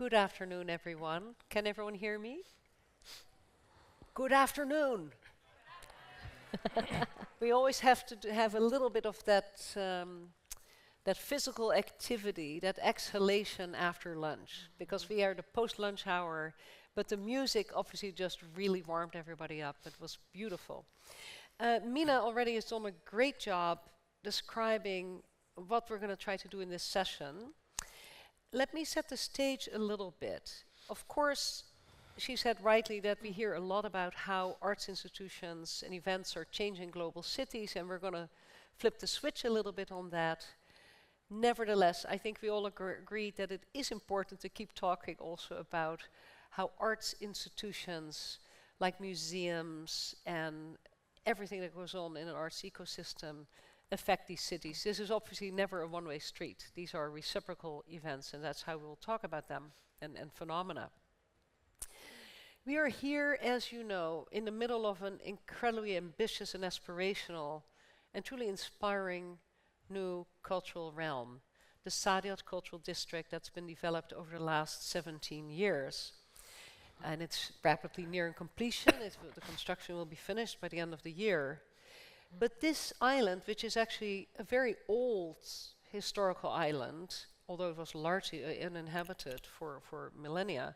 Good afternoon, everyone. Can everyone hear me? Good afternoon. We always have to have a little bit of that physical activity, that exhalation after lunch, because we are the post-lunch hour. But the music obviously just really warmed everybody up. It was beautiful. Mina already has done a great job describing what we're going to try to do in this session. Let me set the stage a little bit. Of course, she said rightly that we hear a lot about how arts institutions and events are changing global cities, and we're going to flip the switch a little bit on that. Nevertheless, I think we all agree that it is important to keep talking also about how arts institutions like museums and everything that goes on in an arts ecosystem affect these cities. This is obviously never a one-way street. These are reciprocal events, and that's how we'll talk about them and phenomena. We are here, as you know, in the middle of an incredibly ambitious and aspirational and truly inspiring new cultural realm, the Saadiyat Cultural District that's been developed over the last 17 years. And it's rapidly nearing completion. The construction will be finished by the end of the year. But this island, which is actually a very old historical island, although it was largely uninhabited for millennia,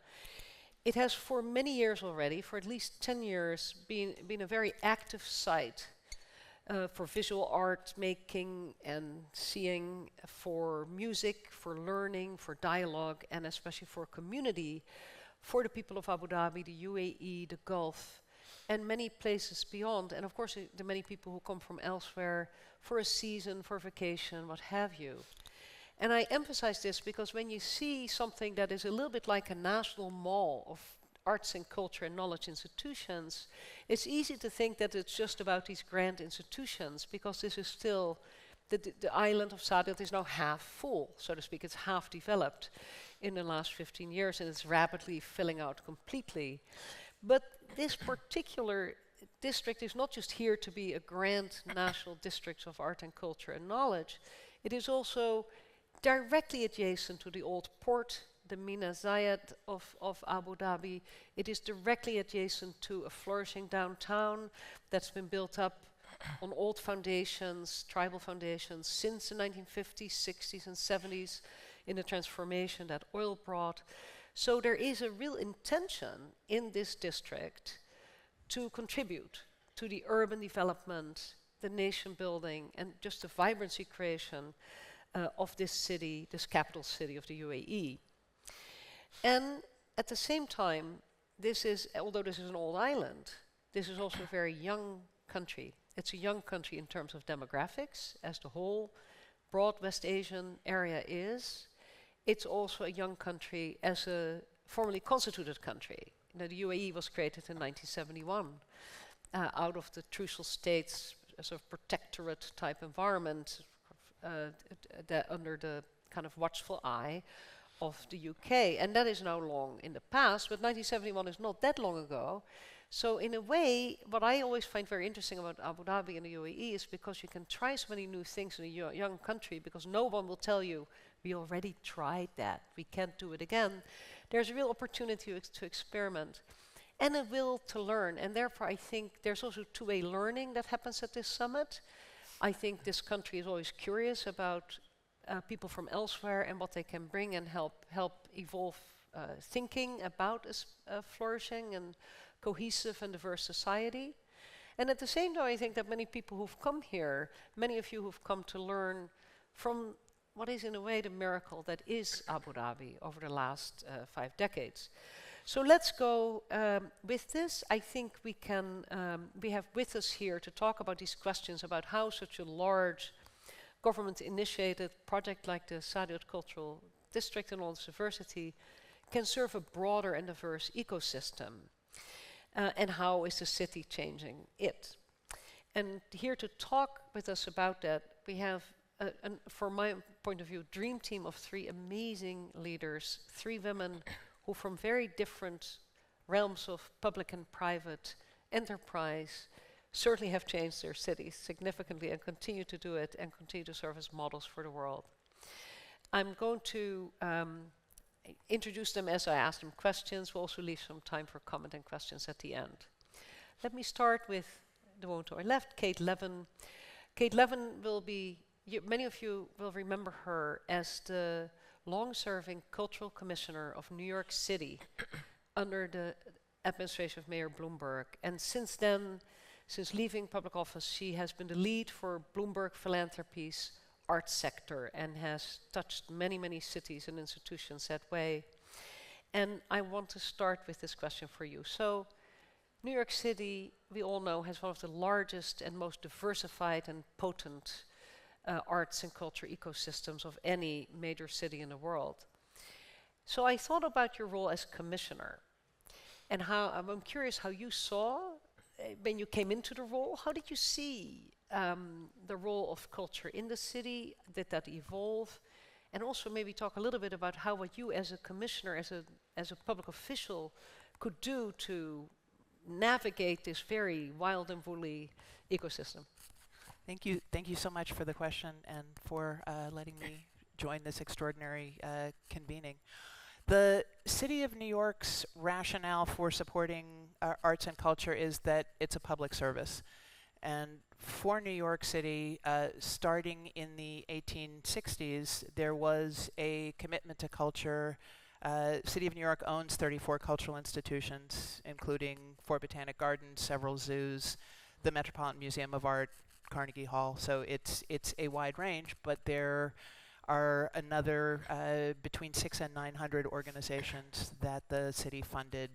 it has for many years already, for at least 10 years, been a very active site for visual art making and seeing, for music, for learning, for dialogue, and especially for community, for the people of Abu Dhabi, the UAE, the Gulf, and many places beyond, and of course the many people who come from elsewhere for a season, for vacation, what have you. And I emphasize this because when you see something that is a little bit like a national mall of arts and culture and knowledge institutions, it's easy to think that it's just about these grand institutions, because this is still, the island of Saadiyat is now half full, so to speak. It's half developed in the last 15 years, and it's rapidly filling out completely. But this particular district is not just here to be a grand national district of art and culture and knowledge. It is also directly adjacent to the old port, the Mina Zayed of Abu Dhabi. It is directly adjacent to a flourishing downtown that's been built up on old foundations, tribal foundations, since the 1950s, 60s, and 70s in the transformation that oil brought. So there is a real intention in this district to contribute to the urban development, the nation building, and just the vibrancy creation of this city, this capital city of the UAE. And at the same time, this is, although this is an old island, this is also a very young country. It's a young country in terms of demographics, as the whole broad West Asian area is. It's also a young country as a formally constituted country. You know, the UAE was created in 1971 out of the trucial states as a protectorate type environment under the kind of watchful eye of the UK. And that is now long in the past, but 1971 is not that long ago. So in a way, what I always find very interesting about Abu Dhabi and the UAE is because you can try so many new things in a young country, because no one will tell you, we already tried that, we can't do it again. There's a real opportunity to experiment and a will to learn. And therefore, I think there's also two-way learning that happens at this summit. I think this country is always curious about people from elsewhere and what they can bring and help evolve thinking about a flourishing and cohesive and diverse society. And at the same time, I think that many people who've come here, many of you who've come to learn from what is in a way the miracle that is Abu Dhabi over the last 5 decades. So let's go with this. I think we have with us here to talk about these questions about how such a large government-initiated project like the Saadiyat Cultural District and all its diversity can serve a broader and diverse ecosystem. And how is the city changing it? And here to talk with us about that, we have, from my point of view, dream team of 3 amazing leaders, 3 women who from very different realms of public and private enterprise certainly have changed their cities significantly and continue to do it and continue to serve as models for the world. I'm going to introduce them as I ask them questions. We'll also leave some time for comment and questions at the end. Let me start with the woman to my left, Kate Levin. Kate Levin will be, many of you will remember her as the long-serving cultural commissioner of New York City under the administration of Mayor Bloomberg. And since then, since leaving public office, she has been the lead for Bloomberg Philanthropies arts sector and has touched many, many cities and institutions that way. And I want to start with this question for you. So, New York City, we all know, has one of the largest and most diversified and potent arts and culture ecosystems of any major city in the world. So I thought about your role as commissioner, and how I'm curious how you saw when you came into the role. How did you see the role of culture in the city? Did that evolve? And also maybe talk a little bit about how what you as a commissioner, as a public official, could do to navigate this very wild and woolly ecosystem. Thank you so much for the question and for letting me join this extraordinary convening. The City of New York's rationale for supporting arts and culture is that it's a public service. And for New York City, starting in the 1860s, there was a commitment to culture. City of New York owns 34 cultural institutions, including 4 botanic gardens, several zoos, the Metropolitan Museum of Art, Carnegie Hall. So it's a wide range, but there are another between 600 and 900 organizations that the city funded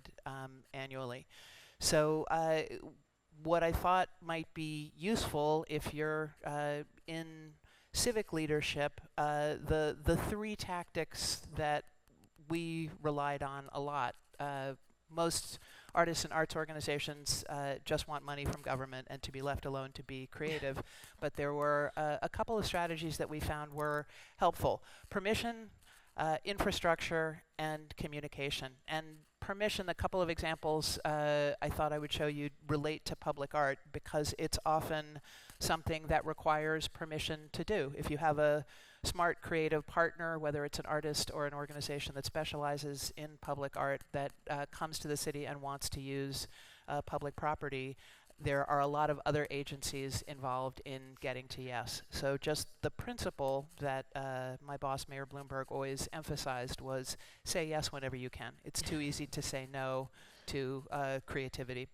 annually. So what I thought might be useful if you're in civic leadership, the 3 tactics that we relied on a lot. Most artists and arts organizations just want money from government and to be left alone to be creative. But there were a couple of strategies that we found were helpful. Permission, infrastructure, and communication. And permission, a couple of examples I thought I would show you relate to public art because it's often something that requires permission to do. If you have a smart creative partner, whether it's an artist or an organization that specializes in public art that comes to the city and wants to use public property, there are a lot of other agencies involved in getting to yes. So just the principle that my boss, Mayor Bloomberg, always emphasized was say yes whenever you can. It's too easy to say no to creativity.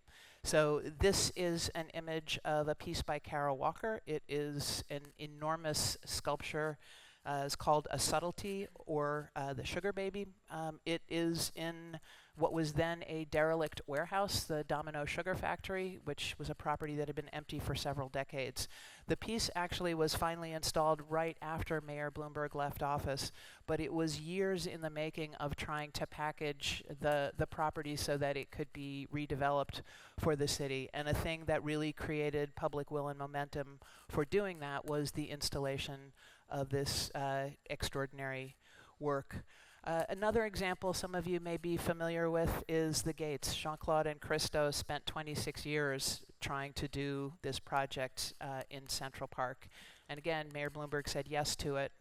So this is an image of a piece by Carol Walker. It is an enormous sculpture. It's called A Subtlety, or The Sugar Baby. It is in what was then a derelict warehouse, the Domino Sugar Factory, which was a property that had been empty for several decades. The piece actually was finally installed right after Mayor Bloomberg left office, but it was years in the making of trying to package the property so that it could be redeveloped for the city. And a thing that really created public will and momentum for doing that was the installation of this extraordinary work. Another example some of you may be familiar with is the Gates. Jean-Claude and Christo spent 26 years trying to do this project in Central Park. And again, Mayor Bloomberg said yes to it.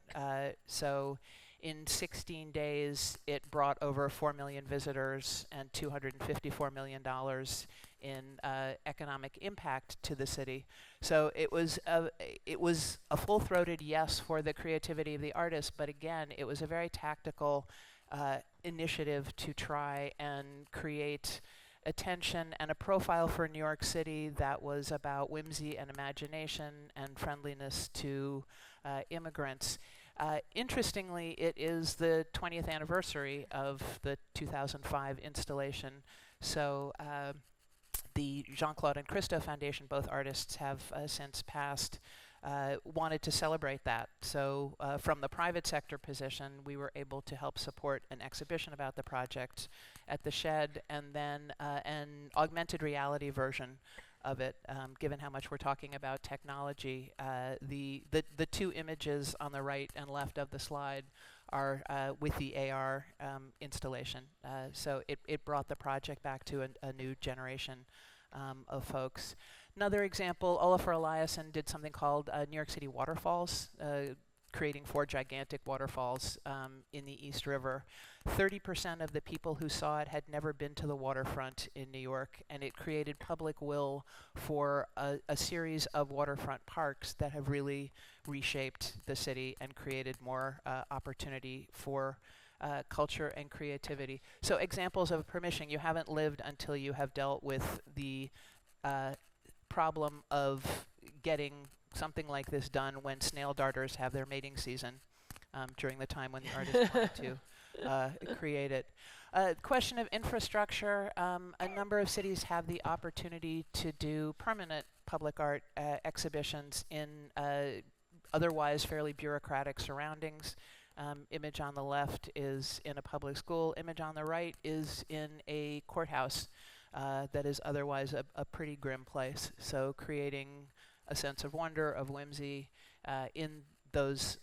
So in 16 days, it brought over 4 million visitors and $254 million in economic impact to the city. So it was a full-throated yes for the creativity of the artists, but again, it was a very tactical initiative to try and create attention and a profile for New York City that was about whimsy and imagination and friendliness to immigrants. Interestingly, it is the 20th anniversary of the 2005 installation. So the Jean-Claude and Christo Foundation, both artists, have since passed, wanted to celebrate that. So from the private sector position, we were able to help support an exhibition about the project at the Shed, and then an augmented reality version of it, given how much we're talking about technology. The 2 images on the right and left of the slide are with the AR installation. So it brought the project back to a new generation of folks. Another example, Olafur Eliasson did something called New York City Waterfalls. creating 4 gigantic waterfalls in the East River. 30% of the people who saw it had never been to the waterfront in New York, and it created public will for a series of waterfront parks that have really reshaped the city and created more opportunity for culture and creativity. So examples of permission: you haven't lived until you have dealt with the problem of getting something like this done when snail darters have their mating season during the time when the artist wanted to create it. Question of infrastructure: a number of cities have the opportunity to do permanent public art exhibitions in otherwise fairly bureaucratic surroundings. Image on the left is in a public school. Image on the right is in a courthouse that is otherwise a pretty grim place. So creating a sense of wonder, of whimsy in those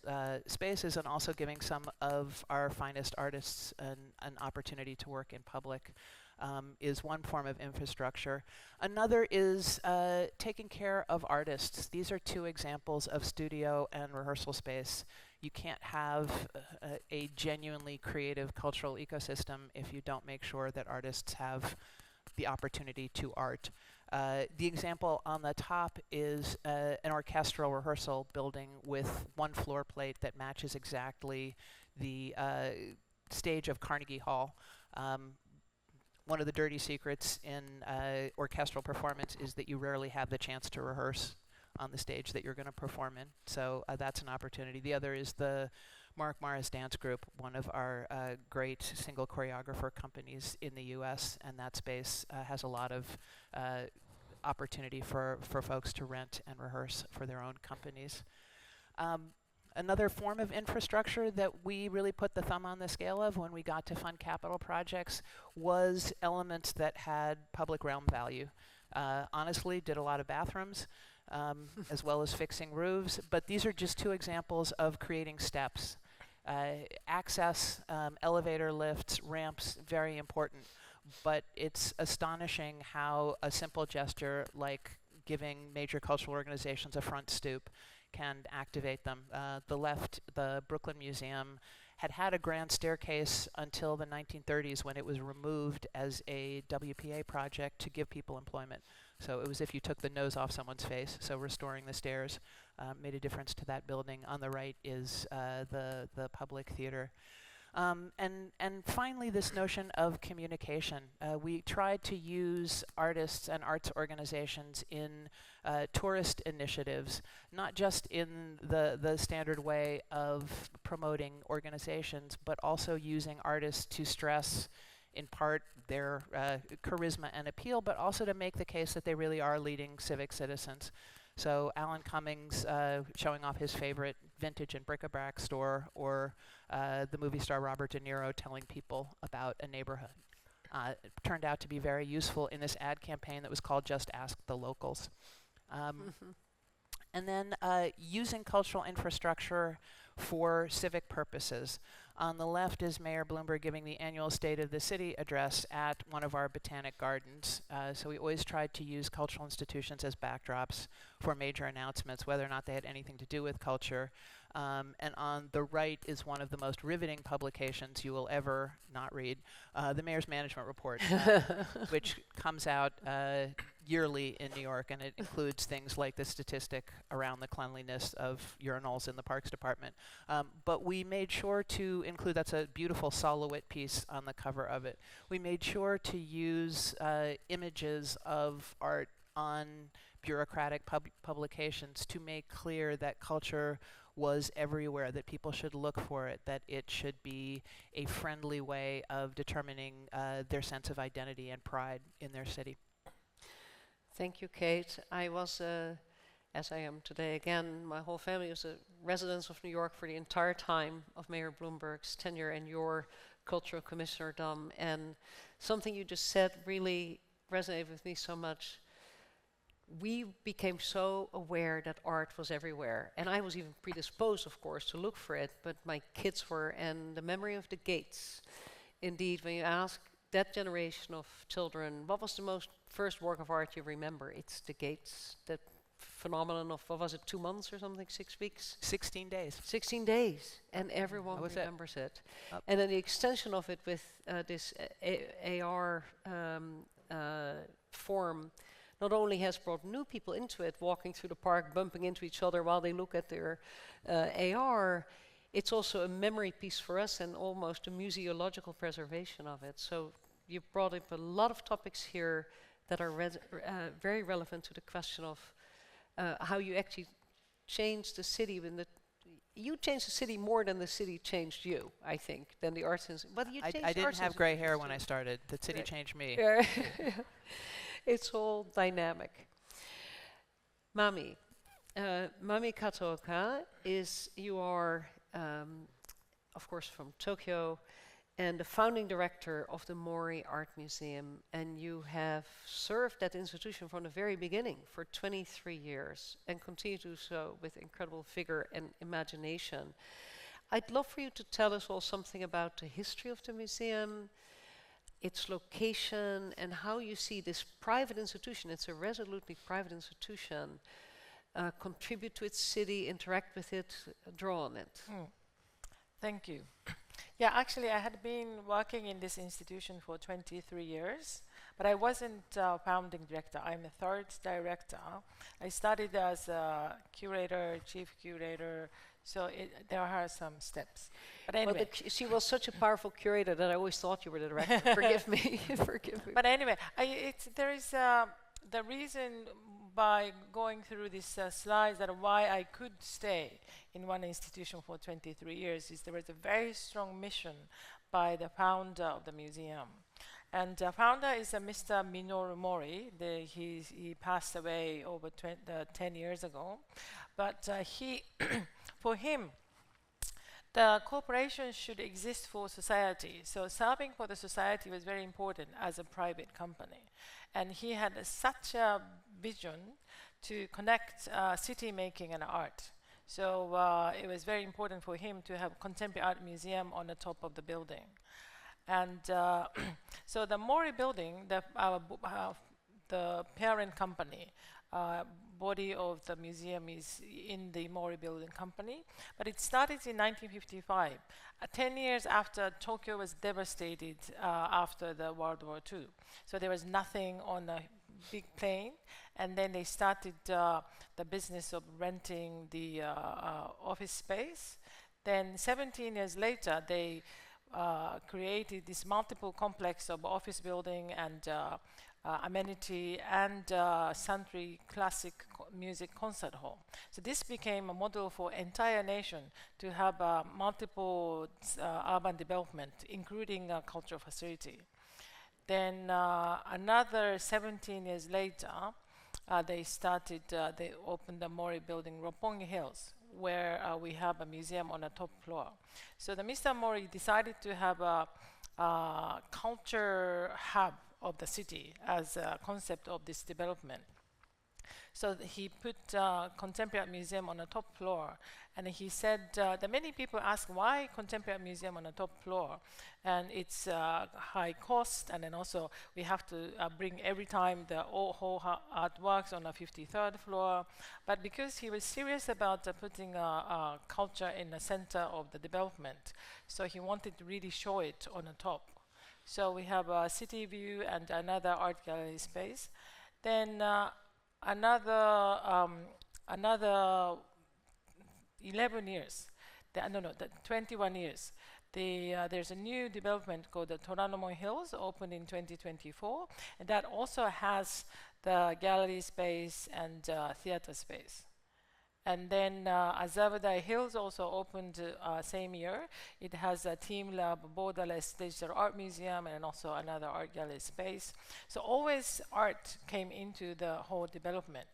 spaces, and also giving some of our finest artists an opportunity to work in public is one form of infrastructure. Another is taking care of artists. These are 2 examples of studio and rehearsal space. You can't have a genuinely creative cultural ecosystem if you don't make sure that artists have the opportunity to art. The example on the top is an orchestral rehearsal building with 1 floor plate that matches exactly the stage of Carnegie Hall. One of the dirty secrets in orchestral performance is that you rarely have the chance to rehearse on the stage that you're going to perform in. So that's an opportunity. The other is the Mark Morris Dance Group, one of our great single choreographer companies in the US, and that space has a lot of opportunity for folks to rent and rehearse for their own companies. Another form of infrastructure that we really put the thumb on the scale of when we got to fund capital projects was elements that had public realm value. Honestly, did a lot of bathrooms, as well as fixing roofs, but these are just 2 examples of creating steps. Access, elevator lifts, ramps, very important, but it's astonishing how a simple gesture like giving major cultural organizations a front stoop can activate them. The left, the Brooklyn Museum, had a grand staircase until the 1930s, when it was removed as a WPA project to give people employment. So it was if you took the nose off someone's face. So restoring the stairs made a difference to that building. On the right is the public theater. And finally, this notion of communication. We tried to use artists and arts organizations in tourist initiatives, not just in the standard way of promoting organizations, but also using artists to stress, in part, their charisma and appeal, but also to make the case that they really are leading civic citizens. So Alan Cummings showing off his favorite vintage and bric-a-brac store, or the movie star Robert De Niro telling people about a neighborhood. It turned out to be very useful in this ad campaign that was called Just Ask the Locals. And then using cultural infrastructure for civic purposes. On the left is Mayor Bloomberg giving the annual State of the City address at one of our botanic gardens. So we always tried to use cultural institutions as backdrops for major announcements, whether or not they had anything to do with culture. And on the right is one of the most riveting publications you will ever not read, the Mayor's Management Report, which comes out yearly in New York, and it includes things like the statistic around the cleanliness of urinals in the Parks Department. But we made sure to include, that's a beautiful Solowit piece on the cover of it. We made sure to use images of art on bureaucratic publications to make clear that culture was everywhere, that people should look for it, that it should be a friendly way of determining their sense of identity and pride in their city. Thank you, Kate. I was, as I am today again, my whole family was a resident of New York for the entire time of Mayor Bloomberg's tenure and your cultural commissionerdom. And something you just said really resonated with me so much. We became so aware that art was everywhere. And I was even predisposed, of course, to look for it, but my kids were. And the memory of the gates, indeed, when you ask that generation of children, what was the first work of art you remember? It's the gates that phenomenon of, what was it, 2 months or something, 6 weeks? 16 days. 16 days, and everyone That was remembers it. Up. And then the extension of it with this AR form not only has brought new people into it, walking through the park, bumping into each other while they look at their AR, it's also a memory piece for us and almost a museological preservation of it. So you brought up a lot of topics here that are very relevant to the question of how you actually change the city when you changed the city more than the city changed you, I think, than the arts. But you changed I didn't arts have gray hair institutions when I too. started. The city Right. changed me. Yeah. It's all dynamic. Mami, Mami Kataoka you are, of course, from Tokyo, and the founding director of the Mori Art Museum, and you have served that institution from the very beginning for 23 years and continue to do so with incredible vigor and imagination. I'd love for you to tell us all something about the history of the museum, its location, and how you see this private institution, it's a resolutely private institution, contribute to its city, interact with it, draw on it. Thank you. Yeah, actually, I had been working in this institution for 23 years, but I wasn't founding director. I'm a third director. I started as a curator, chief curator, so there are some steps. But Well, anyway, she was such a powerful curator that I always thought you were the director. Forgive me, forgive me. but anyway, there is the reason by going through these slides that why I could stay in one institution for 23 years is there was a very strong mission by the founder of the museum. And the founder is Mr. Minoru Mori. He passed away over 10 years ago. But for him, the corporation should exist for society. So serving for the society was very important as a private company. And he had such a vision to connect city making and art. So it was very important for him to have contemporary art museum on the top of the building. And so the Mori building, the parent company, body of the museum is in the Mori building company, but it started in 1955, 10 years after Tokyo was devastated after the World War II. So there was nothing on a big plane, and then they started the business of renting the office space. Then 17 years later, they created this multiple complex of office building and amenity and Santry classic music concert hall. So this became a model for entire nation to have multiple urban development, including a cultural facility. Then another 17 years later, they opened the Mori building, Roppongi Hills, where we have a museum on the top floor. So the Mr. Mori decided to have a culture hub of the city as a concept of this development. So he put contemporary museum on the top floor, and he said that many people ask why contemporary museum on the top floor, and it's high cost, and then also we have to bring every time the whole artworks on the 53rd floor. But because he was serious about putting culture in the center of the development, so he wanted to really show it on the top. So we have a city view and another art gallery space. Then another 11 years, 21 years. There's a new development called the Toranomon Hills, opened in 2024, and that also has the gallery space and theater space. And then Azavadai Hills also opened same year. It has a Team Lab, Borderless Digital Art Museum, and also another art gallery space. So always art came into the whole development.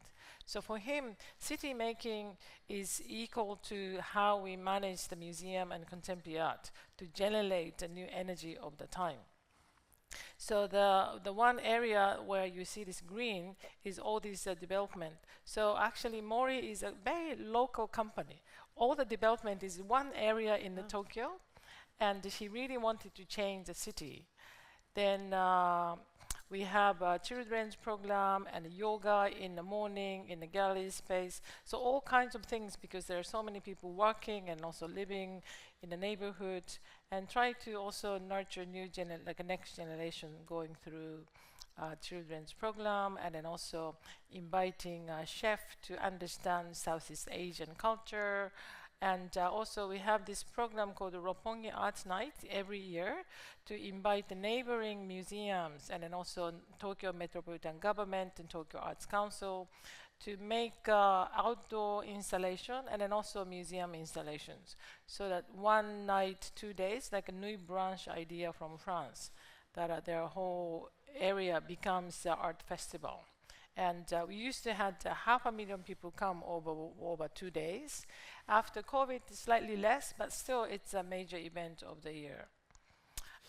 So for him, city making is equal to how we manage the museum and contemporary art to generate a new energy of the time. So the one area where you see this green is all this development. So actually Mori is a very local company. All the development is one area in the Tokyo, and he really wanted to change the city. Then We have a children's program and yoga in the morning in the gallery space. So all kinds of things, because there are so many people working and also living in the neighborhood, and try to also nurture like a next generation going through children's program, and then also inviting a chef to understand Southeast Asian culture. And also we have this program called the Roppongi Arts Night every year to invite the neighboring museums and then also Tokyo Metropolitan Government and Tokyo Arts Council to make outdoor installation and then also museum installations. So that one night, 2 days, like a Nuit Blanche idea from France, that their whole area becomes the art festival. And we used to have 500,000 people come over 2 days. After COVID, it's slightly less, but still it's a major event of the year.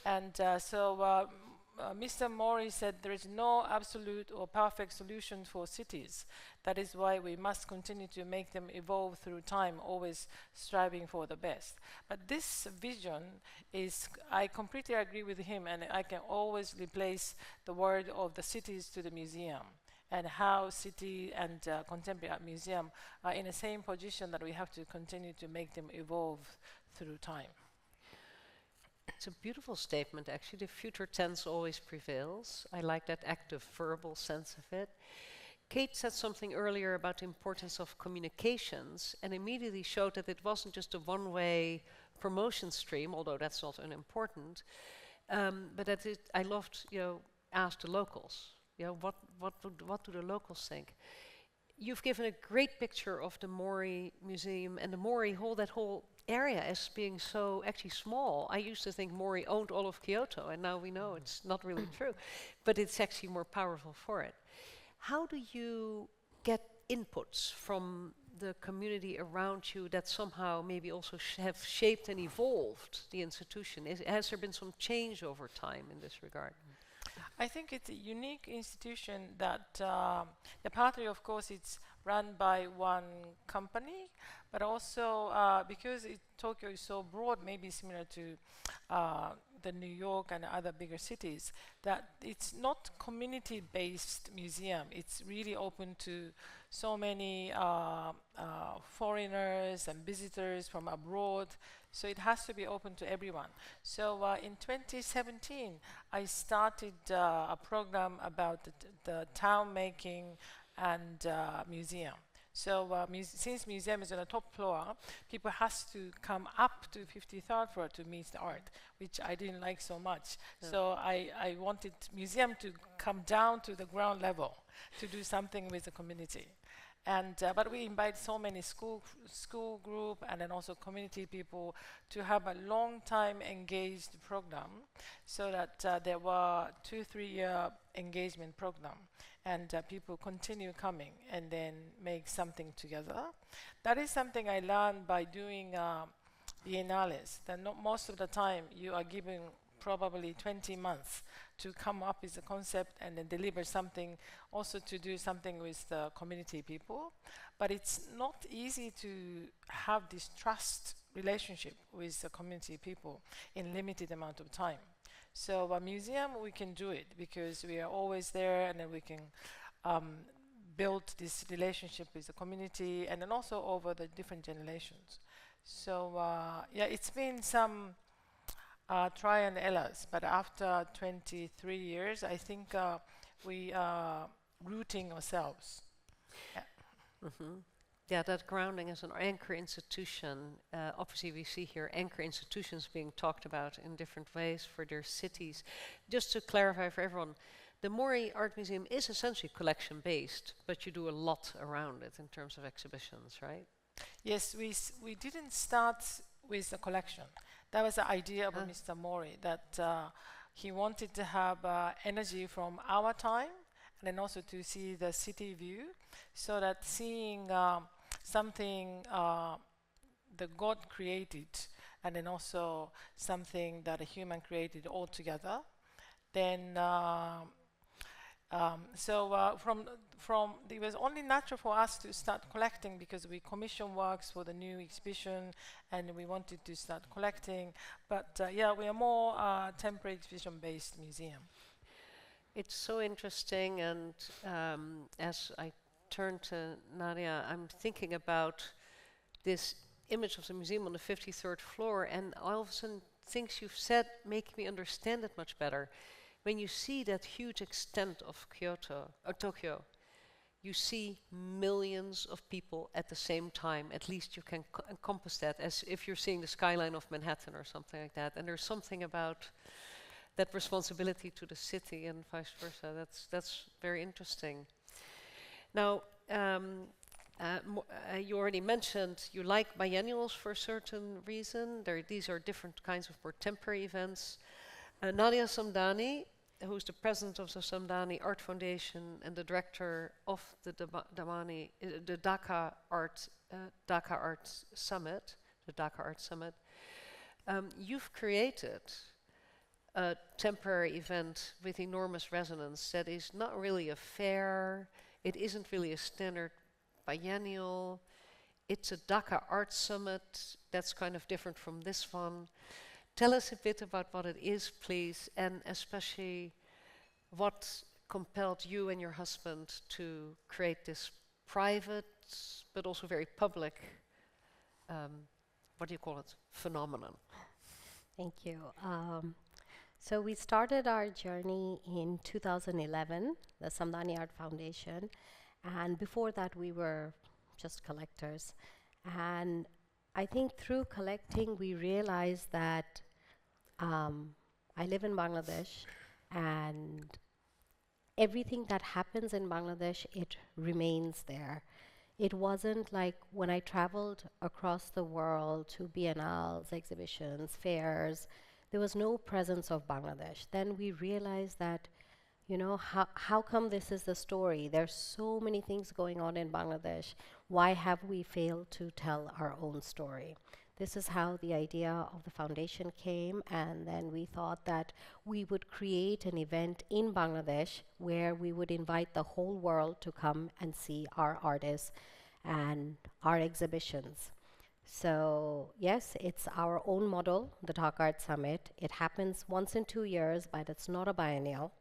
And Mr. Mori said there is no absolute or perfect solution for cities. That is why we must continue to make them evolve through time, always striving for the best. But this vision is, I completely agree with him, and I can always replace the word of the cities to the museum, and how city and contemporary art museum are in the same position that we have to continue to make them evolve through time. It's a beautiful statement, actually. The future tense always prevails. I like that active verbal sense of it. Kate said something earlier about the importance of communications, and immediately showed that it wasn't just a one-way promotion stream, although that's not unimportant, but that I loved, ask the locals. What do the locals think? You've given a great picture of the Mori Museum and the Mori that whole area as being so actually small. I used to think Mori owned all of Kyoto, and now we know it's not really true, but it's actually more powerful for it. How do you get inputs from the community around you that somehow maybe also have shaped and evolved the institution? Has there been some change over time in this regard? I think it's a unique institution that partly, of course, it's run by one company, but also because Tokyo is so broad, maybe similar to the New York and other bigger cities, that it's not community-based museum. It's really open to so many foreigners and visitors from abroad. So it has to be open to everyone. So in 2017, I started a program about the town making and museum. So since museum is on the top floor, people has to come up to 53rd floor to meet the art, which I didn't like so much. Yeah. So I wanted museum to come down to the ground level to do something with the community. And but we invite so many school group and then also community people to have a long time engaged program, so that there were 2-3 year engagement program, and people continue coming and then make something together. That is something I learned by doing biennales. That not most of the time you are given probably 20 months to come up with a concept and then deliver something, also to do something with the community people. But it's not easy to have this trust relationship with the community people in limited amount of time. So a museum, we can do it because we are always there, and then we can build this relationship with the community and then also over the different generations. So yeah, it's been some try and errors, but after 23 years, I think we are rooting ourselves. Yeah. Mm-hmm. Yeah, that grounding as an anchor institution. Obviously, we see here anchor institutions being talked about in different ways for their cities. Just to clarify for everyone, the Mori Art Museum is essentially collection-based, but you do a lot around it in terms of exhibitions, right? Yes, we didn't start with a collection. That was the idea of Mr. Mori, that he wanted to have energy from our time, and then also to see the city view, so that seeing something the God created, and then also something that a human created all together, then it was only natural for us to start collecting, because we commission works for the new exhibition and we wanted to start collecting. But yeah, we are more temporary exhibition based museum. It's so interesting, and as I turn to Nadia, I'm thinking about this image of the museum on the 53rd floor, and all of a sudden things you've said make me understand it much better. When you see that huge extent of Kyoto or Tokyo, you see millions of people at the same time. At least you can encompass that as if you're seeing the skyline of Manhattan or something like that. And there's something about that responsibility to the city and vice versa. That's very interesting. Now, you already mentioned you like biennials for a certain reason. These are different kinds of more temporary events. Nadia Samdani, who's the president of the Samdani Art Foundation and the director of the the Dhaka Art Summit, you've created a temporary event with enormous resonance that is not really a fair, it isn't really a standard biennial, it's a Dhaka Art Summit that's kind of different from this one. Tell us a bit about what it is, please, and especially what compelled you and your husband to create this private but also very public, what do you call it, phenomenon? Thank you. So we started our journey in 2011, the Samdani Art Foundation, and before that we were just collectors. And I think through collecting we realized that I live in Bangladesh, and everything that happens in Bangladesh, it remains there. It wasn't like when I traveled across the world to biennales, exhibitions, fairs, there was no presence of Bangladesh. Then we realized that, you know, how come this is the story? There's so many things going on in Bangladesh. Why have we failed to tell our own story? This is how the idea of the foundation came, and then we thought that we would create an event in Bangladesh where we would invite the whole world to come and see our artists and our exhibitions. So yes, it's our own model, the Dhaka Art Summit. It happens once in 2 years, but it's not a biennial.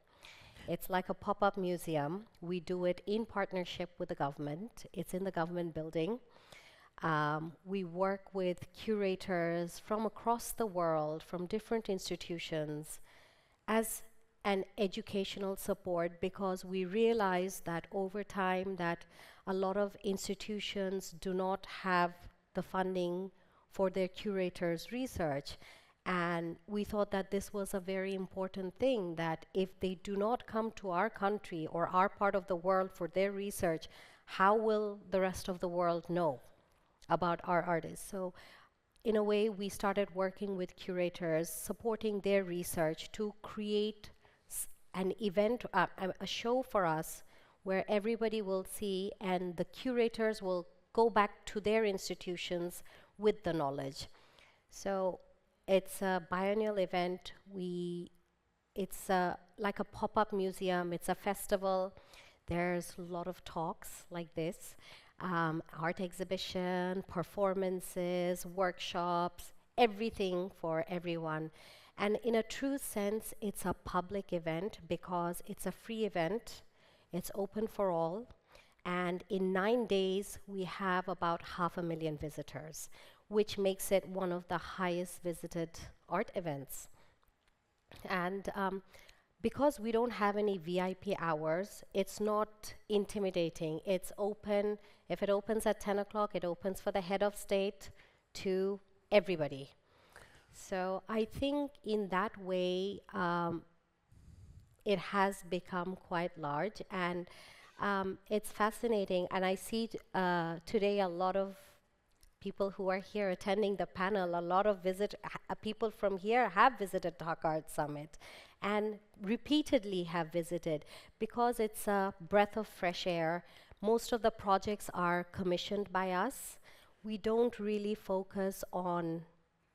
It's like a pop-up museum. We do it in partnership with the government. It's in the government building. We work with curators from across the world, from different institutions, as an educational support, because we realize that over time that a lot of institutions do not have the funding for their curators' research. And we thought that this was a very important thing, that if they do not come to our country or our part of the world for their research, how will the rest of the world know about our artists? So in a way, we started working with curators, supporting their research to create an event, a show for us where everybody will see, and the curators will go back to their institutions with the knowledge. So it's a biennial event. It's like a pop-up museum. It's a festival. There's a lot of talks like this, art exhibition, performances, workshops, everything for everyone. And in a true sense, it's a public event because it's a free event. It's open for all. And in 9 days, we have about 500,000 visitors, which makes it one of the highest visited art events. And because we don't have any VIP hours, it's not intimidating. It's open. If it opens at 10 o'clock, it opens for the head of state to everybody. So I think in that way, it has become quite large, and it's fascinating. And I see today a lot of people who are here attending the panel, a lot of people from here have visited Dhaka Art Summit and repeatedly have visited because it's a breath of fresh air. Most of the projects are commissioned by us. We don't really focus on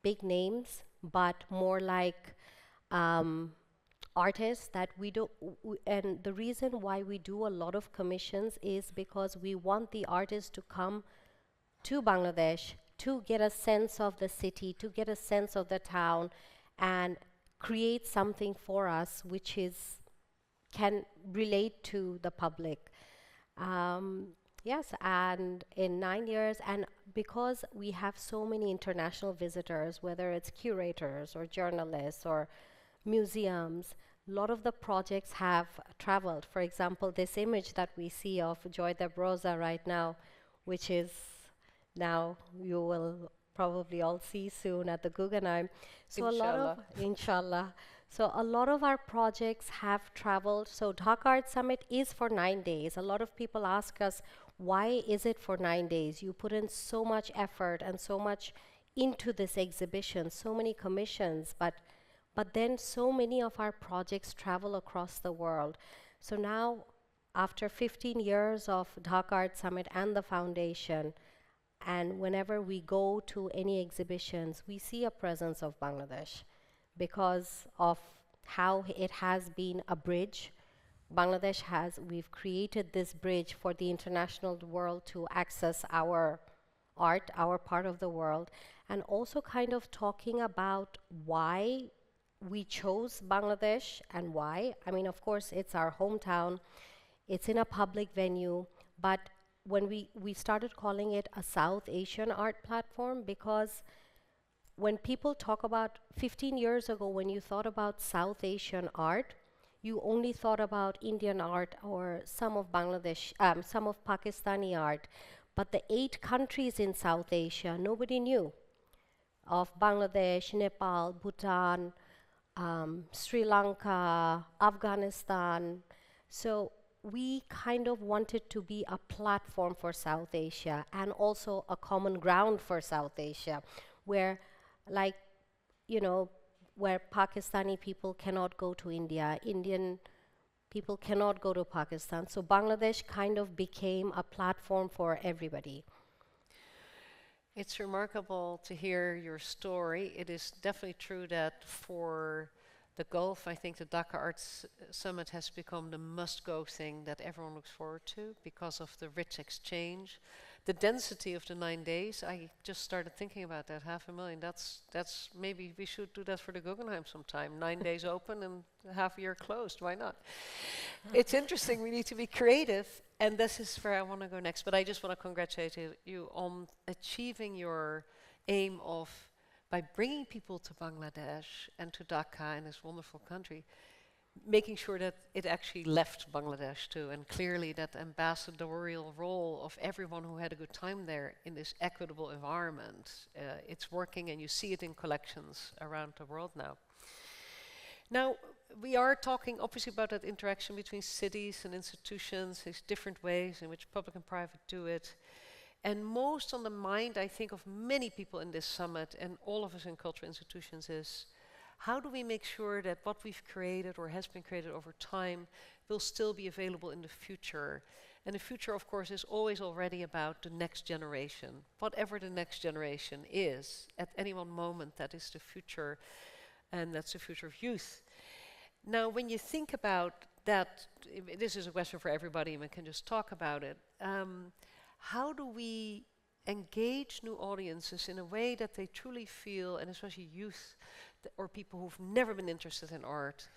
big names, but more like artists that we do. And the reason why we do a lot of commissions is because we want the artists to come to Bangladesh to get a sense of the city, to get a sense of the town, and create something for us which is can relate to the public. Yes, and in 9 years, and because we have so many international visitors, whether it's curators or journalists or museums, a lot of the projects have traveled. For example, this image that we see of Joy de Broza right now, which is now you will probably all see soon at the Guggenheim. So a lot of, inshallah. So a lot of our projects have traveled. So Dhaka Art Summit is for 9 days. A lot of people ask us, why is it for 9 days? You put in so much effort and so much into this exhibition, so many commissions, but then so many of our projects travel across the world. So now, after 15 years of Dhaka Art Summit and the foundation, and whenever we go to any exhibitions, we see a presence of Bangladesh because of how it has been a bridge. We've created this bridge for the international world to access our art, our part of the world, and also kind of talking about why we chose Bangladesh and why. I mean, of course, it's our hometown, it's in a public venue, but when we started calling it a South Asian art platform, because when people talk about 15 years ago, when you thought about South Asian art, you only thought about Indian art or some of some of Pakistani art. But the 8 countries in South Asia, nobody knew of: Bangladesh, Nepal, Bhutan, Sri Lanka, Afghanistan. So we kind of wanted to be a platform for South Asia and also a common ground for South Asia, where, like, where Pakistani people cannot go to India, Indian people cannot go to Pakistan. So Bangladesh kind of became a platform for everybody. It's remarkable to hear your story. It is definitely true that for the Gulf, I think the Dhaka Arts Summit has become the must-go thing that everyone looks forward to because of the rich exchange. The density of the 9 days, I just started thinking about that, 500,000. That's maybe we should do that for the Guggenheim sometime. 9 days open and half a year closed. Why not? It's interesting. We need to be creative, and this is where I want to go next. But I just want to congratulate you on achieving your aim of, by bringing people to Bangladesh and to Dhaka and this wonderful country, making sure that it actually left Bangladesh too, and clearly that ambassadorial role of everyone who had a good time there in this equitable environment, it's working, and you see it in collections around the world now. Now, we are talking obviously about that interaction between cities and institutions, these different ways in which public and private do it. And most on the mind, I think, of many people in this summit and all of us in cultural institutions is, how do we make sure that what we've created or has been created over time will still be available in the future? And the future, of course, is always already about the next generation. Whatever the next generation is, at any one moment, that is the future, and that's the future of youth. Now, when you think about that, this is a question for everybody, and we can just talk about it. How do we engage new audiences in a way that they truly feel, and especially youth, or people who've never been interested in art,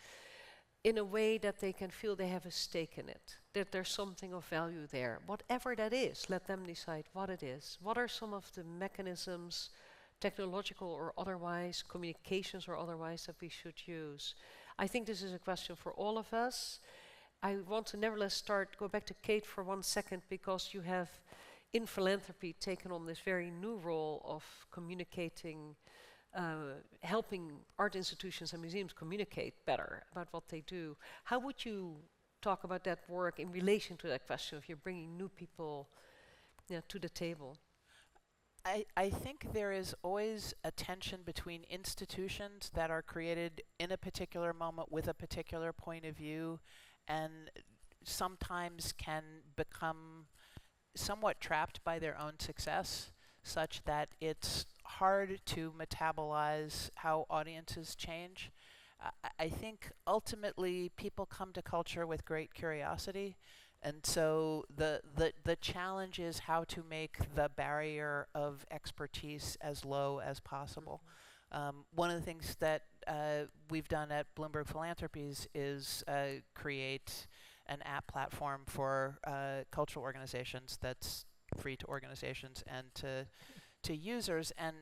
in a way that they can feel they have a stake in it, that there's something of value there. Whatever that is, let them decide what it is. What are some of the mechanisms, technological or otherwise, communications or otherwise, that we should use? I think this is a question for all of us. I want to nevertheless go back to Kate for 1 second, because you have, in philanthropy, taken on this very new role of communicating, helping art institutions and museums communicate better about what they do. How would you talk about that work in relation to that question of you're bringing new people to the table? I think there is always a tension between institutions that are created in a particular moment with a particular point of view, and sometimes can become somewhat trapped by their own success, such that it's hard to metabolize how audiences change. I think ultimately people come to culture with great curiosity, and so the challenge is how to make the barrier of expertise as low as possible. One of the things that we've done at Bloomberg Philanthropies is create an app platform for cultural organizations that's free to organizations and to users, and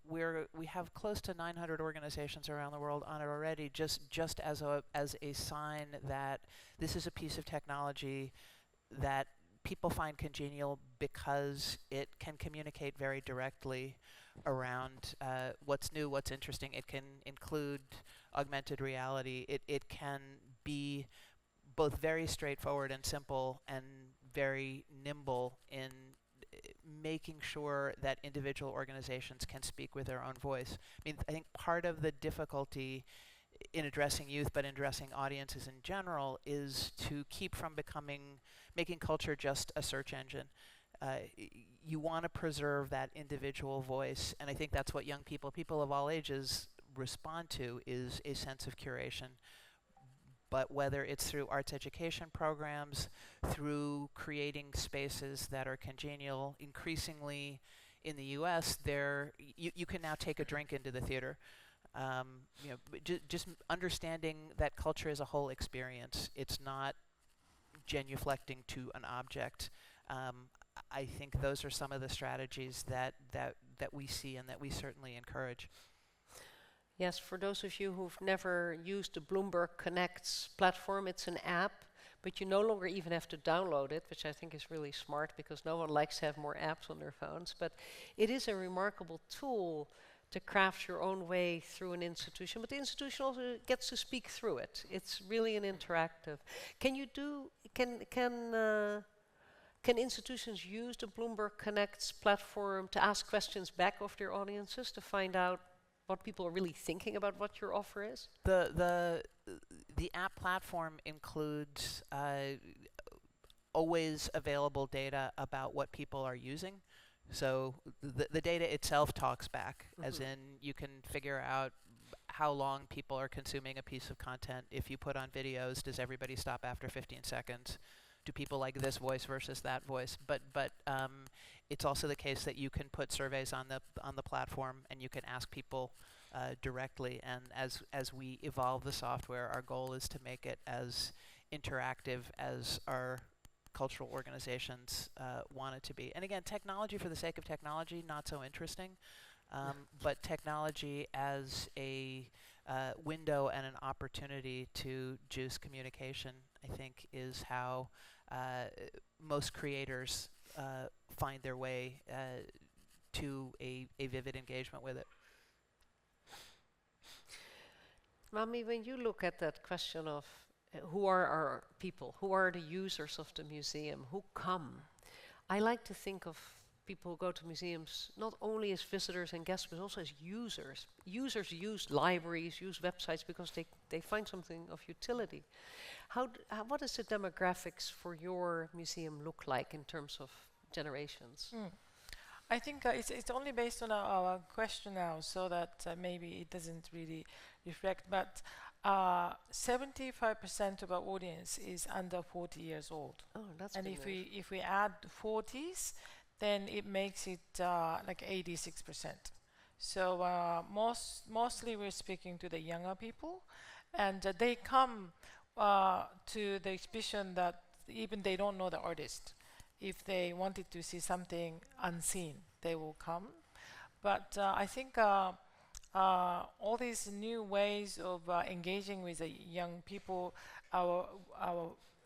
we have close to 900 organizations around the world on it already, just as a sign that this is a piece of technology that people find congenial because it can communicate very directly around what's new, what's interesting. It can include augmented reality. It can be both very straightforward and simple and very nimble in making sure that individual organizations can speak with their own voice. I mean, I think part of the difficulty in addressing youth, but in addressing audiences in general, is to keep from making culture just a search engine. You want to preserve that individual voice, and I think that's what young people of all ages respond to, is a sense of curation. But whether it's through arts education programs, through creating spaces that are congenial, increasingly in the US, you can now take a drink into the theater. Just understanding that culture is a whole experience. It's not genuflecting to an object. I think those are some of the strategies that we see and that we certainly encourage. Yes, for those of you who've never used the Bloomberg Connects platform, it's an app, but you no longer even have to download it, which I think is really smart because no one likes to have more apps on their phones. But it is a remarkable tool to craft your own way through an institution, but the institution also gets to speak through it. It's really an interactive. Can institutions use the Bloomberg Connects platform to ask questions back of their audiences to find out what people are really thinking about what your offer is? The app platform includes always available data about what people are using. So the data itself talks back, as in you can figure out how long people are consuming a piece of content. If you put on videos, does everybody stop after 15 seconds? Do people like this voice versus that voice? But it's also the case that you can put surveys on the platform and you can ask people directly. And as we evolve the software, our goal is to make it as interactive as our cultural organizations want it to be. And again, technology for the sake of technology, not so interesting. But technology as a window and an opportunity to juice communication, I think, is how most creators find their way to a vivid engagement with it. Mami, when you look at that question of who are our people, who are the users of the museum, who come, I like to think of people who go to museums not only as visitors and guests, but also as users. Users use libraries, use websites because they find something of utility. What does the demographics for your museum look like in terms of generations? I think it's only based on our question now, so that maybe it doesn't really reflect, but 75% of our audience is under 40 years old. Oh, that's and good news. if we add 40s, then it makes it like 86%. So mostly we're speaking to the younger people, and they come to the exhibition that even they don't know the artist. If they wanted to see something unseen, they will come. But I think all these new ways of engaging with the young people, our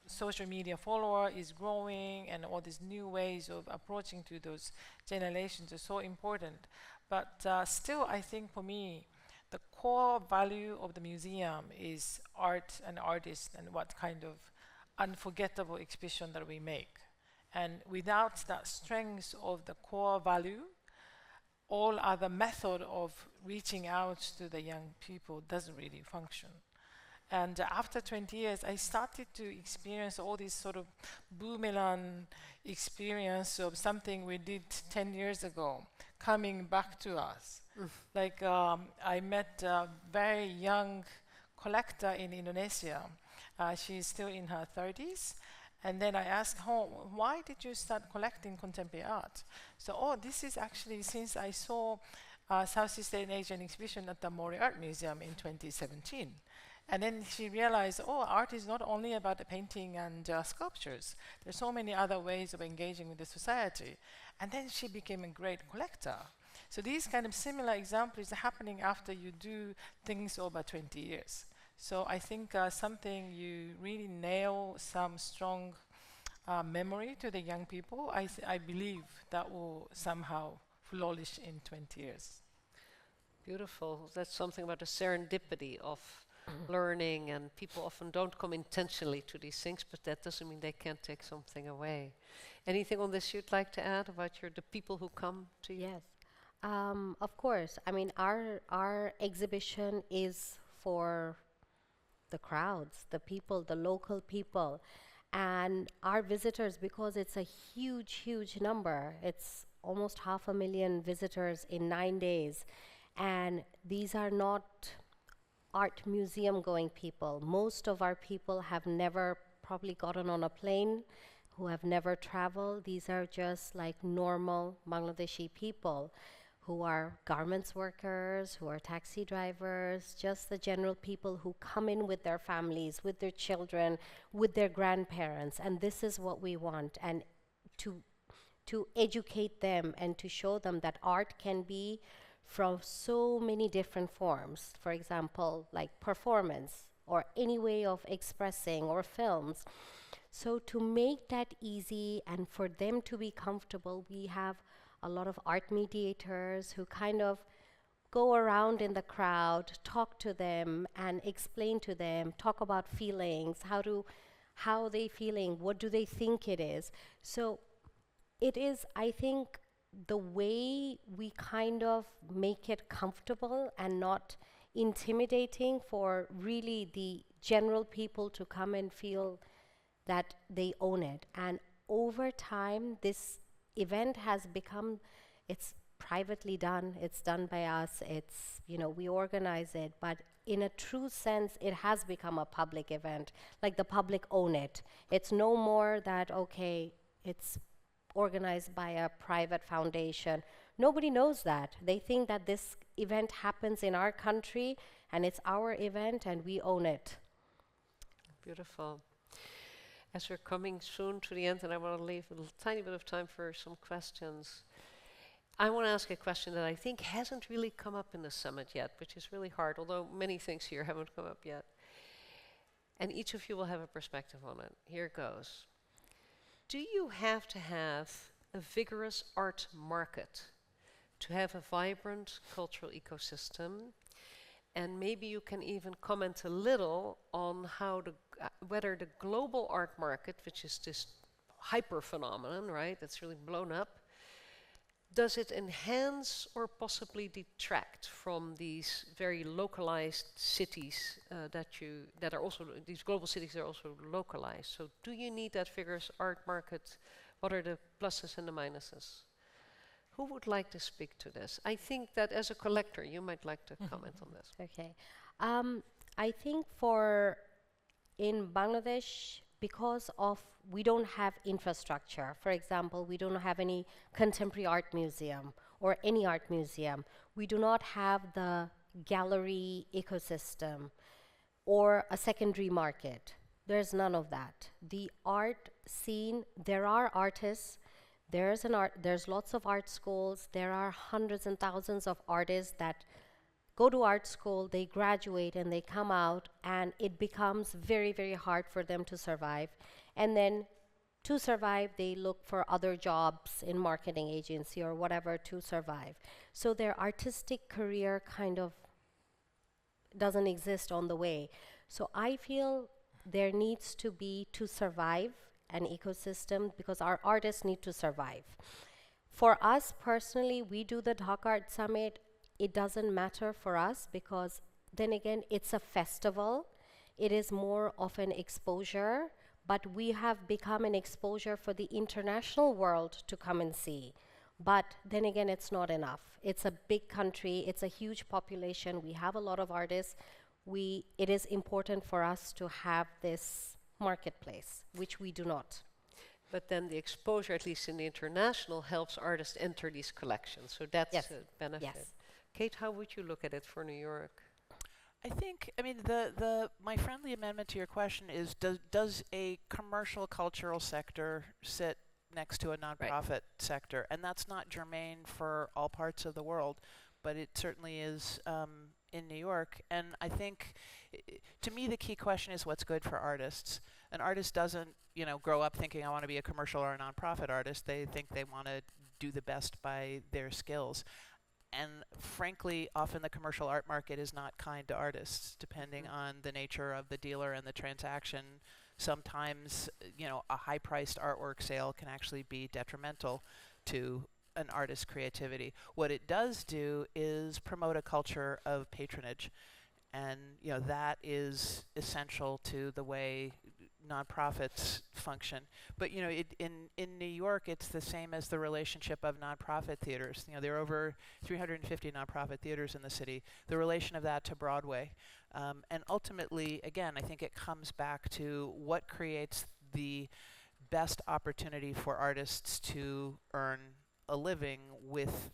social media follower is growing, and all these new ways of approaching to those generations are so important. But still, I think for me, the core value of the museum is art and artists and what kind of unforgettable exhibition that we make. And without that strength of the core value, all other method of reaching out to the young people doesn't really function. And after 20 years, I started to experience all this sort of boomerang experience of something we did 10 years ago coming back to us. Like I met a very young collector in Indonesia. She's still in her 30s. And then I asked her, why did you start collecting contemporary art? So, this is actually since I saw Southeast Asian exhibition at the Mori Art Museum in 2017. And then she realized, oh, art is not only about the painting and sculptures. There's so many other ways of engaging with the society. And then she became a great collector. So these kind of similar examples are happening after you do things over 20 years. So I think something you really nail some strong memory to the young people, I believe that will somehow flourish in 20 years. Beautiful. That's something about the serendipity of learning, and people often don't come intentionally to these things, but that doesn't mean they can't take something away. Anything on this you'd like to add about the people who come to you? Yes, of course. I mean, our exhibition is for the crowds, the people, the local people, and our visitors, because it's a huge number. It's almost 500,000 visitors in 9 days, and these are not art museum going people. Most of our people have never probably gotten on a plane, who have never traveled. These are just like normal Bangladeshi people who are garments workers, who are taxi drivers, just the general people who come in with their families, with their children, with their grandparents. And this is what we want, and to educate them and to show them that art can be from so many different forms. For example, like performance or any way of expressing, or films. So to make that easy and for them to be comfortable, we have a lot of art mediators who kind of go around in the crowd, talk to them and explain to them, talk about feelings, how they feeling, what do they think it is. So it is, I think, the way we kind of make it comfortable and not intimidating for really the general people to come and feel that they own it. And over time, this event has become, it's privately done, it's done by us, it's, we organize it, but in a true sense, it has become a public event, like the public own it. It's no more that, okay, it's organized by a private foundation. Nobody knows that. They think that this event happens in our country and it's our event and we own it. Beautiful. As we're coming soon to the end, and I want to leave a tiny bit of time for some questions, I want to ask a question that I think hasn't really come up in the summit yet, which is really hard, although many things here haven't come up yet. And each of you will have a perspective on it. Here it goes. Do you have to have a vigorous art market to have a vibrant cultural ecosystem? And maybe you can even comment a little on how whether the global art market, which is this hyper phenomenon, right, that's really blown up, does it enhance or possibly detract from these very localized cities that are also, these global cities are also localized? So do you need that vigorous art market? What are the pluses and the minuses? Who would like to speak to this? I think that as a collector, you might like to comment on this. Okay. I think in Bangladesh, because of we don't have infrastructure. For example, we don't have any contemporary art museum or any art museum. We do not have the gallery ecosystem or a secondary market. There's none of that. The art scene, there are artists, there's lots of art schools, there are hundreds and thousands of artists that go to art school, they graduate and they come out, and it becomes very, very hard for them to survive. And then to survive, they look for other jobs in marketing agency or whatever to survive. So their artistic career kind of doesn't exist on the way. So I feel there needs to be, to survive, an ecosystem, because our artists need to survive. For us personally, we do the Dhaka Art Summit. It doesn't matter for us because then again, it's a festival. It is more of an exposure, but we have become an exposure for the international world to come and see. But then again, it's not enough. It's a big country, it's a huge population, we have a lot of artists. It is important for us to have this marketplace, which we do not. But then the exposure, at least in the international, helps artists enter these collections. So that's Yes. a benefit. Yes. Kate, how would you look at it for New York? I think, I mean, my friendly amendment to your question is, does a commercial cultural sector sit next to a nonprofit sector? And that's not germane for all parts of the world, but it certainly is in New York. And I think, to me, the key question is what's good for artists. An artist doesn't, grow up thinking I want to be a commercial or a nonprofit artist. They think they want to do the best by their skills. And frankly, often the commercial art market is not kind to artists, depending on the nature of the dealer and the transaction. Sometimes, a high-priced artwork sale can actually be detrimental to an artist's creativity. What it does do is promote a culture of patronage. And, that is essential to the way nonprofits function. But in New York, it's the same as the relationship of nonprofit theaters. There are over 350 nonprofit theaters in the city. The relation of that to Broadway, and ultimately, again, I think it comes back to what creates the best opportunity for artists to earn a living with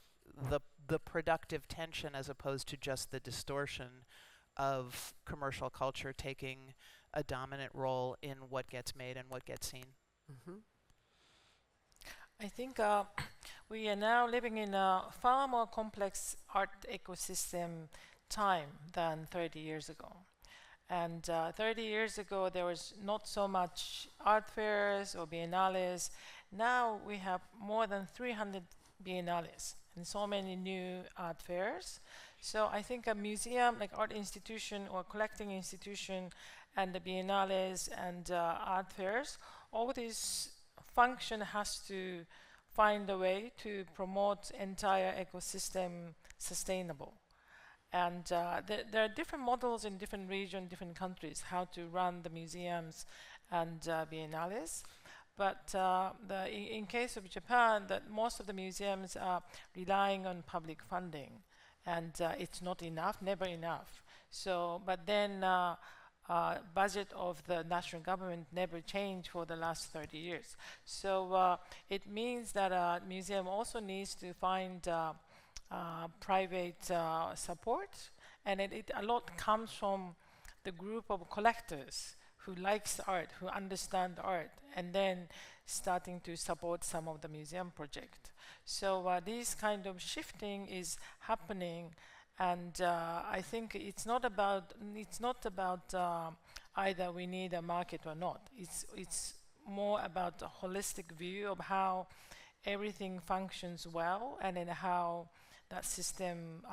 the productive tension as opposed to just the distortion of commercial culture taking a dominant role in what gets made and what gets seen. Mm-hmm. I think we are now living in a far more complex art ecosystem time than 30 years ago. And 30 years ago, there was not so much art fairs or biennales. Now we have more than 300 biennales and so many new art fairs. So I think a museum, like art institution or collecting institution, and the biennales and art fairs, all this function has to find a way to promote entire ecosystem sustainable. And there are different models in different regions, different countries, how to run the museums and biennales. But in case of Japan, that most of the museums are relying on public funding, and it's not enough, never enough. So, but then budget of the national government never changed for the last 30 years. So it means that a museum also needs to find private support, and a lot comes from the group of collectors who likes art, who understand art, and then starting to support some of the museum project. So this kind of shifting is happening, and I think it's not about either we need a market or not. It's more about a holistic view of how everything functions well, and then how that system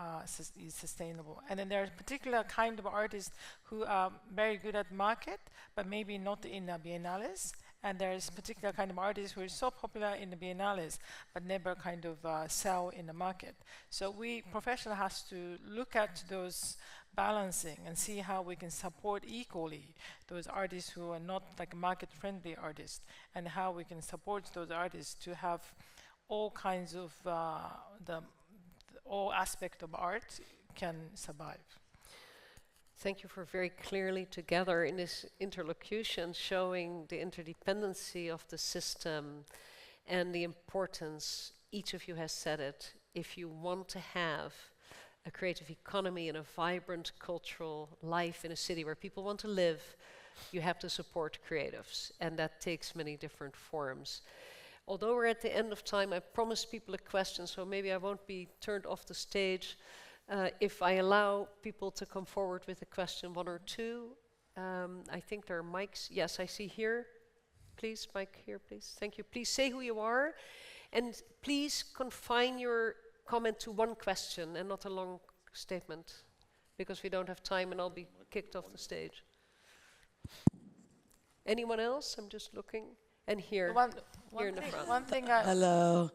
is sustainable. And then there are particular kind of artists who are very good at market, but maybe not in the biennales. And there is particular kind of artists who are so popular in the biennales, but never kind of sell in the market. So we professional has to look at those balancing and see how we can support equally those artists who are not like market-friendly artists, and how we can support those artists to have all kinds of all aspects of art can survive. Thank you for very clearly together in this interlocution showing the interdependency of the system and the importance, each of you has said it, if you want to have a creative economy and a vibrant cultural life in a city where people want to live, you have to support creatives, and that takes many different forms. Although we're at the end of time, I promised people a question, so maybe I won't be turned off the stage. If I allow people to come forward with a question, one or two. I think there are mics. Yes, I see here. Please, mic here, please. Thank you. Please say who you are, and please confine your comment to one question and not a long statement, because we don't have time and I'll be kicked off the stage. Anyone else? I'm just looking. And here, here in the front. One thing Hello,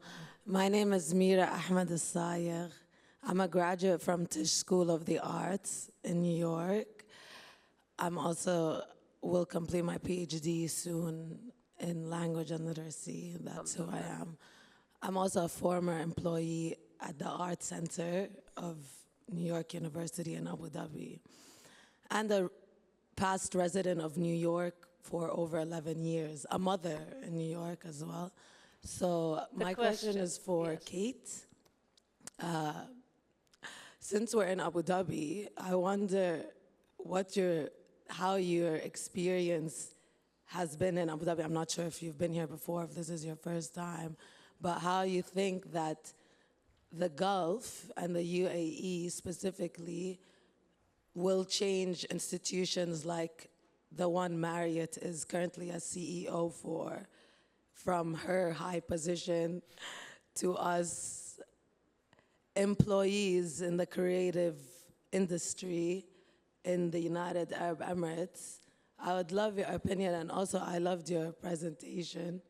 my name is Mira Ahmed Al-Sayegh. I'm a graduate from Tisch School of the Arts in New York. I'm also will complete my PhD soon in language and literacy. That's who I am. I'm also a former employee at the Art Center of New York University in Abu Dhabi, and a past resident of New York for over 11 years, a mother in New York as well. So my question is for Kate. since we're in Abu Dhabi, I wonder how your experience has been in Abu Dhabi. I'm not sure if you've been here before, if this is your first time, but how you think that the Gulf and the UAE specifically will change institutions like the one Marriott is currently a CEO for, from her high position to us employees in the creative industry in the United Arab Emirates. I would love your opinion, and also I loved your presentation.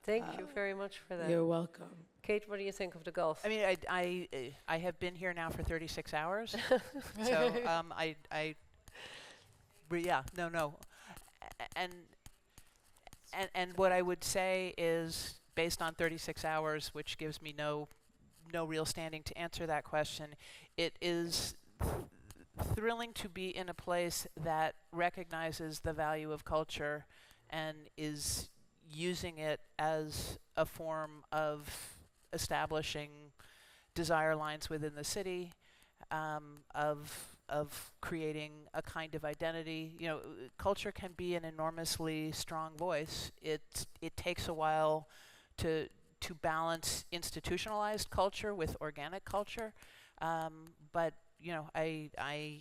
Thank you very much for that. You're welcome. Kate, what do you think of the Gulf? I mean, I have been here now for 36 hours, so and what I would say is, based on 36 hours, which gives me no real standing to answer that question, it is thrilling to be in a place that recognizes the value of culture and is using it as a form of establishing desire lines within the city, of creating a kind of identity. You know, culture can be an enormously strong voice. It takes a while to balance institutionalized culture with organic culture, but you know, I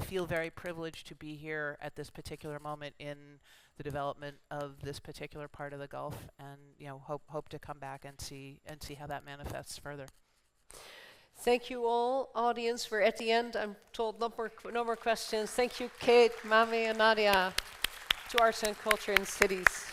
feel very privileged to be here at this particular moment in the development of this particular part of the Gulf, and you know, hope to come back and see how that manifests further. Thank you all, audience. We're at the end. I'm told no more questions. Thank you, Kate, Mami, and Nadia, to Arts and Culture in Cities.